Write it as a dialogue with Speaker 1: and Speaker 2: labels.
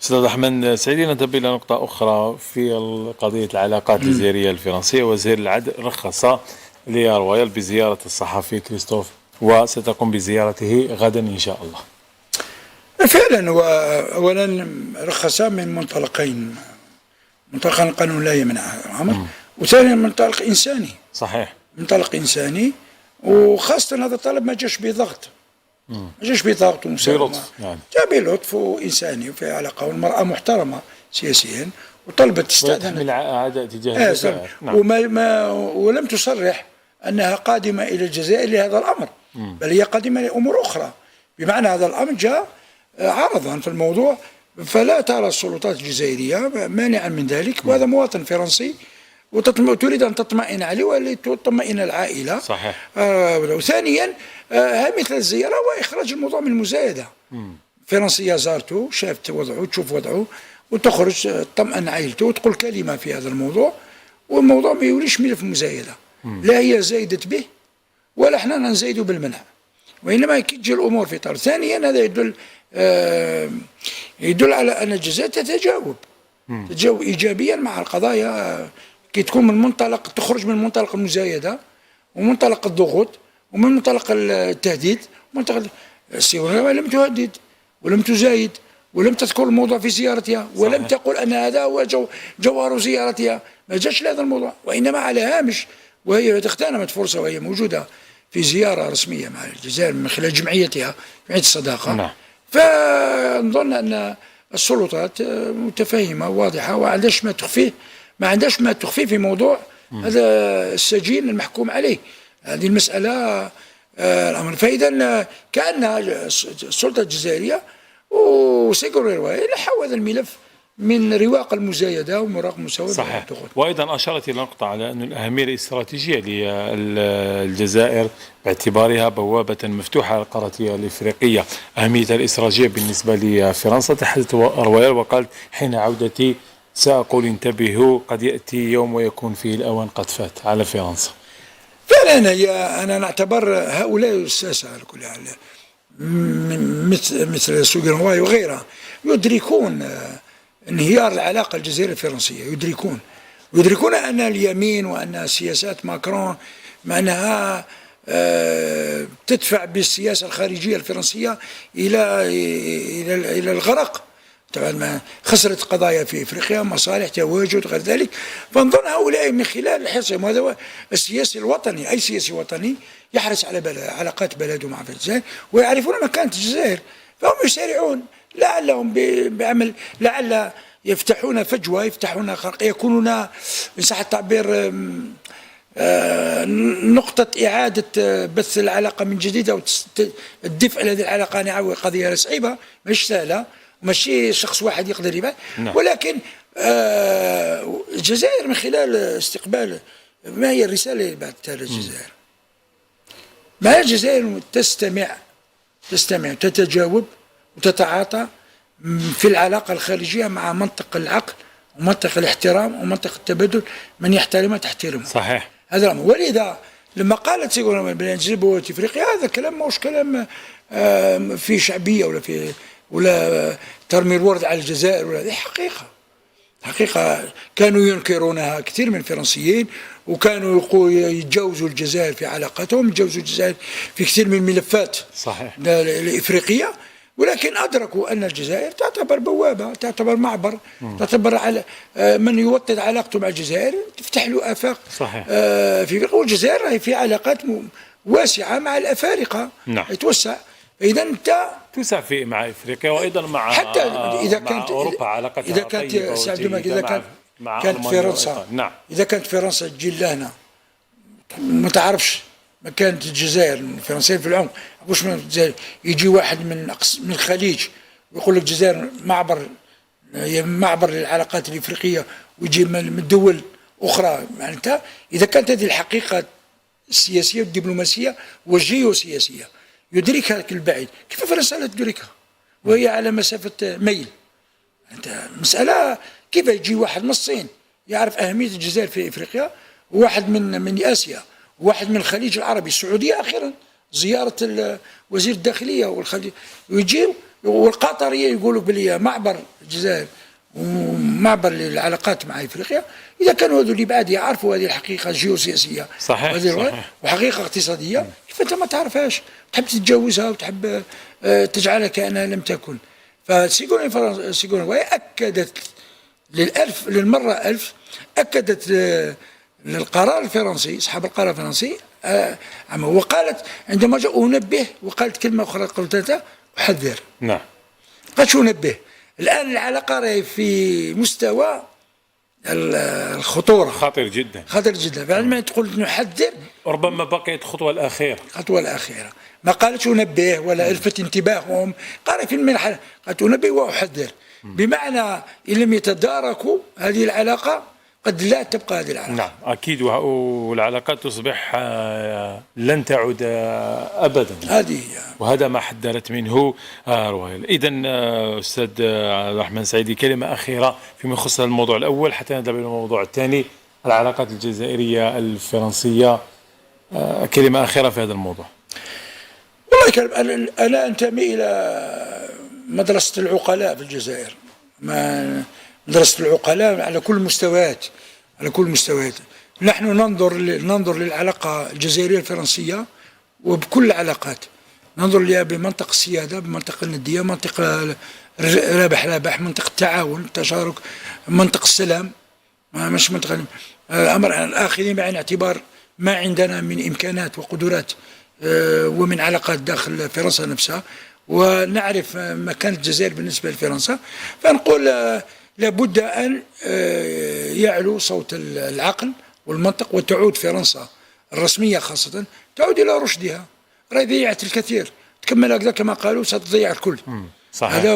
Speaker 1: أستاذ أحمد سعيدين، ننتقل إلى نقطة أخرى في قضية العلاقات الجزائرية الفرنسية. وزير العدل رخص لرويال بزيارة الصحفي كريستوف، وستقوم بزيارته غدا إن شاء الله.
Speaker 2: فعلا، وأولا رخص من منطلقين: منطلقا القانون لا يمنع الأمر، وثانيا منطلق إنساني.
Speaker 1: صحيح،
Speaker 2: منطلق إنساني، وخاصة هذا الطلب ما جاش بضغط، ما جاش بضغط ومساومة،
Speaker 1: يعني
Speaker 2: جاء بلطف وإنساني وفي علاقة، والمرأة محترمة سياسيا وطلبت
Speaker 1: وتحمل عداء تجاه الجزائر.
Speaker 2: ولم تصرح أنها قادمة إلى الجزائر لهذا الأمر، بل هي قادمة لأمور أخرى. بمعنى هذا الأمر جاء عرضا في الموضوع، فلا ترى السلطات الجزائرية مانعا من ذلك، وهذا مواطن فرنسي وتريد أن تطمئن عليه ولتطمئن العائلة.
Speaker 1: صحيح.
Speaker 2: وثانيا مثل الزيارة وإخراج الموضوع من المزايدة. فرنسية زارته، شافت وضعه، تشوف وضعه وتخرج تطمئن عائلته وتقول كلمة في هذا الموضوع، والموضوع ما يوليش ملف مزايدة. لا هي زايدت به ولا احنا نزايد بالمنع، وإنما تجي الأمور في إطار. ثانيا هذا يدل على أن الجزائر تتجاوب إيجابيا مع القضايا، كي تكون من منطلق، تخرج من منطلق المزايدة ومنطلق الضغوط ومن منطلق التهديد. منطلق السياسة لم تهدد ولم تزايد ولم تذكر الموضوع في زيارتها، ولم تقل أن هذا هو جوهر زيارتها، ما جاش لهذا الموضوع، وإنما على هامش، وهي اغتنمت فرصة وهي موجودة في زيارة رسمية مع الجزائر من خلال جمعيتها، جمعية الصداقة.
Speaker 1: نعم.
Speaker 2: فنظن أن السلطات متفهمة واضحة، وما عندهاش ما تخفيه في موضوع هذا السجين المحكوم عليه. هذه المسألة الأمر. فإذا كأن السلطة الجزائرية وسيكون رواية لحوا هذا الملف من رواق المزايدة ومراق المساواة.
Speaker 1: صحيح. وأيضا أشارت إلى نقطة على أن الأهمية الاستراتيجية للجزائر باعتبارها بوابة مفتوحة على القارة الإفريقية. أهمية الاستراتيجية بالنسبة لفرنسا، تحدث رويال وقال: حين عودتي سأقول انتبهوا، قد يأتي يوم ويكون فيه الأوان قد فات على فرنسا.
Speaker 2: فعلا أنا نعتبر هؤلاء الساسة على كل حال، مثل سوغيرواي وغيرها، يدركون انهيار العلاقة الجزائرية الفرنسية، يدركون أن اليمين وأن سياسات ماكرون مع أنها تدفع بالسياسة الخارجية الفرنسية إلى الغرق. طبعا خسرت قضايا في افريقيا، مصالح، تواجد، غير ذلك. فنظن هؤلاء من خلال حرصهم، هذا هو السياسي الوطني، اي سياسي وطني يحرص على علاقات بلده مع الجزائر، ويعرفون مكانة الجزائر، فهم يسارعون لعلهم بعمل، لعل يفتحون فجوة، يفتحون خرق، يكونون إن صح التعبير نقطة إعادة بث العلاقة من جديد، أو الدفء هذه العلاقة. أنا قضية صعيبة، مش سهلة، ماشي شخص واحد يقدر يبان. ولكن الجزائر من خلال استقبال، ما هي الرسالة اللي بعثتها للجزائر؟ ما هي الجزائر تستمع تتجاوب وتتعاطى في العلاقة الخارجية مع منطق العقل ومنطق الاحترام ومنطق التبادل، من يحترمها تحترمه.
Speaker 1: صحيح.
Speaker 2: هذا الأمر. ولذا لما قالت سيقولون بين جزيبة إفريقيا، هذا كلام ماهوش كلام في شعبية ولا ترمي الورد على الجزائر، ولا هذه حقيقة كانوا ينكرونها كثير من الفرنسيين، وكانوا يتجاوزوا الجزائر في علاقاتهم، يتجاوزوا الجزائر في كثير من الملفات.
Speaker 1: صحيح.
Speaker 2: الإفريقية. ولكن أدركوا أن الجزائر تعتبر بوابة، تعتبر معبر، تعتبر على من يوطد علاقته مع الجزائر تفتح له آفاق.
Speaker 1: صحيح.
Speaker 2: في أفريقيا. والجزائر في علاقات واسعة مع الأفارقة.
Speaker 1: نعم.
Speaker 2: يتوسع. إذا أنت
Speaker 1: توسع في مع إفريقيا، وأيضا مع
Speaker 2: حتى إذا كانت
Speaker 1: أوروبا علاقتها
Speaker 2: إذا كانت كانت فرنسا.
Speaker 1: نعم.
Speaker 2: إذا كانت فرنسا تجي لهنا، ما تعرفش مكانة الجزائر، الفرنسيين في العمق، واش من الجزائر يجي واحد من الخليج ويقول لك الجزائر معبر للعلاقات الإفريقية، ويجي من دول أخرى. معناتها إذا كانت هذه الحقيقة السياسية والدبلوماسية والجيوسياسية يدركها البعيد، كيف فرنسا لا تدركها وهي على مسافة ميل؟ أنت مسألة كيف يجي واحد من الصين يعرف أهمية الجزائر في إفريقيا، وواحد من آسيا، وواحد من الخليج العربي، السعودية أخيرا زيارة وزير الداخلية والخليج، ويجيو والقطرية يقولوا بلي معبر الجزائر ومعبر للعلاقات مع افريقيا، اذا كانوا هذول اللي بعد يعرفوا هذه الحقيقه الجيوسياسيه
Speaker 1: صحيح.
Speaker 2: وحقيقه اقتصاديه، كيف انت ما تعرفهاش تحب تتجاوزها وتحب تجعلها كانها لم تكن. فسيغوني اكدت للمره ألف اكدت للقرار الفرنسي، اصحاب القرار الفرنسي وقالت عندما جاء انبه، وقالت كلمه اخرى قلتها احذر.
Speaker 1: نعم.
Speaker 2: قالت انبه. الآن العلاقة راهي في مستوى الخطورة،
Speaker 1: خطير جدا،
Speaker 2: خطير جدا. فعندما تقول نحذر،
Speaker 1: ربما بقيت الخطوة الأخيرة،
Speaker 2: الخطوة الأخيرة. ما قالتش أنبه ولا ألفت انتباههم، قال في المنحة قالت أنبه وأحذر، بمعنى إن لم يتداركوا هذه العلاقة قد لا تبقى هذه العلاقة.
Speaker 1: نعم أكيد، والعلاقات تصبح لن تعود أبدا.
Speaker 2: هذه هي.
Speaker 1: وهذا ما حذرت منه رويال. إذا أستاذ عبد الرحمن سعيدي، كلمة أخيرة فيما يخص الموضوع الأول حتى نذهب إلى الموضوع الثاني، العلاقات الجزائرية الفرنسية. كلمة أخيرة في هذا الموضوع.
Speaker 2: والله أنا أنتمي إلى مدرسة العقلاء في الجزائر، مدرسة العقلاء على كل المستويات، على كل المستويات. نحن ننظر للعلاقة الجزائرية الفرنسية وبكل العلاقات، ننظر لها بمنطق السيادة، بمنطق الندية، منطق رابح، منطق التعاون، التشارك، منطق السلام، مش منطق الأمر الآخرين بعين اعتبار ما عندنا من إمكانات وقدرات ومن علاقات داخل فرنسا نفسها، ونعرف مكانة الجزائر بالنسبة لفرنسا. فنقول لابد أن يعلو صوت العقل والمنطق، وتعود فرنسا الرسمية خاصة تعود إلى رشدها. راهي ضيعت الكثير، تكمل هكذا كما قالوا ستضيع الكل.
Speaker 1: صحيح.
Speaker 2: هذا